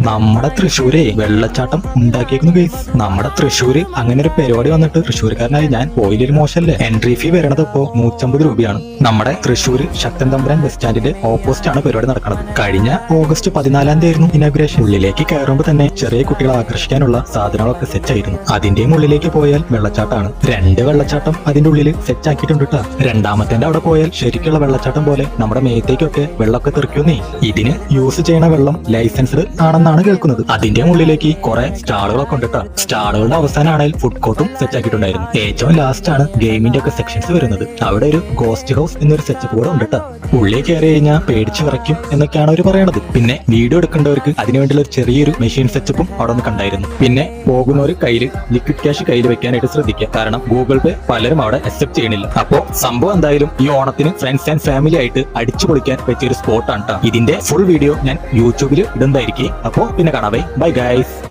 നമ്മുടെ തൃശ്ശൂരെ വെള്ളച്ചാട്ടം ഉണ്ടാക്കിയേക്കുന്നു ഗൈസ്. നമ്മുടെ തൃശ്ശൂര് അങ്ങനെ ഒരു പരിപാടി വന്നിട്ട് തൃശ്ശൂർക്കാരനായി ഞാൻ പോയിലൊരു മോശമല്ലേ. എൻട്രി ഫീ വരണത് ഇപ്പോ 150 രൂപയാണ്. നമ്മുടെ തൃശ്ശൂർ ശക്തൻ തമ്പുരാൻ ബസ് സ്റ്റാൻഡിന്റെ ഓപ്പോസിറ്റ് ആണ് പരിപാടി നടക്കുന്നത്. കഴിഞ്ഞ ഓഗസ്റ്റ് 14 ആയിരുന്നു ഇനാഗുറേഷൻ. ഉള്ളിലേക്ക് കയറുമ്പോൾ തന്നെ ചെറിയ കുട്ടികളെ ആകർഷിക്കാനുള്ള സാധനങ്ങളൊക്കെ സെറ്റ് ആയിരുന്നു. അതിന്റെയും ഉള്ളിലേക്ക് പോയാൽ വെള്ളച്ചാട്ടമാണ്. 2 വെള്ളച്ചാട്ടം അതിന്റെ ഉള്ളിൽ സെറ്റ് ആക്കിയിട്ടുണ്ട് കേട്ടോ. രണ്ടാമത്തെ അവിടെ പോയാൽ ശരിക്കുള്ള വെള്ളച്ചാട്ടം പോലെ നമ്മുടെ മേത്തേക്കൊക്കെ വെള്ളമൊക്കെ തെറിക്കുന്നേ. ഇതിന് യൂസ് ചെയ്യണ വെള്ളം ലൈസൻസ്ഡ് ആണെന്നാണ് കേൾക്കുന്നത്. അതിന്റെ ഉള്ളിലേക്ക് കുറെ സ്റ്റാളുകളൊക്കെ ഉണ്ട് കേട്ടോ. സ്റ്റാളുകളുടെ അവസാനമാണെങ്കിൽ ഫുഡ് കോർട്ടും സെറ്റ് ആക്കിയിട്ടുണ്ടായിരുന്നു. ഏറ്റവും ലാസ്റ്റ് ആണ് ഗെയിമിന്റെ ഒക്കെ സെക്ഷൻസ് വരുന്നത്. അവിടെ ഒരു ഗോസ്റ്റ് ഹൗസ് എന്നൊരു സെറ്റപ്പ് കൂടെ ഉണ്ട് കേട്ടോ. ഉള്ളിൽ കയറി കഴിഞ്ഞാൽ പേടിച്ച് വിറയ്ക്കും എന്നൊക്കെയാണ് അവർ പറയണത്. പിന്നെ വീഡിയോ എടുക്കേണ്ടവർക്ക് അതിനുവേണ്ടിയുള്ള ഒരു ചെറിയൊരു മെഷീൻ സെറ്റപ്പും അവിടെ ഒന്ന് കണ്ടായിരുന്നു. പിന്നെ പോകുന്നവർ കയ്യിൽ ലിക്വിഡ് ക്യാഷ് കയ്യിൽ വെക്കാനായിട്ട് ശ്രദ്ധിക്കുക. കാരണം ഗൂഗിൾ പേ പലരും അവിടെ അക്സെപ്റ്റ് ചെയ്യണില്ല. അപ്പോ സംഭവം എന്തായാലും ഈ ഓണത്തിന് ഫ്രണ്ട്സ് ആൻഡ് ഫാമിലി ആയിട്ട് അടിച്ചു പൊളിക്കാൻ പറ്റിയ ഒരു സ്പോട്ടാണ് കേട്ടോ. ഇതിന്റെ ഫുൾ വീഡിയോ ഞാൻ യൂട്യൂബിൽ ഇടുന്നതായിരിക്കും. അപ്പോ പിന്നെ കാണാം. Bye guys.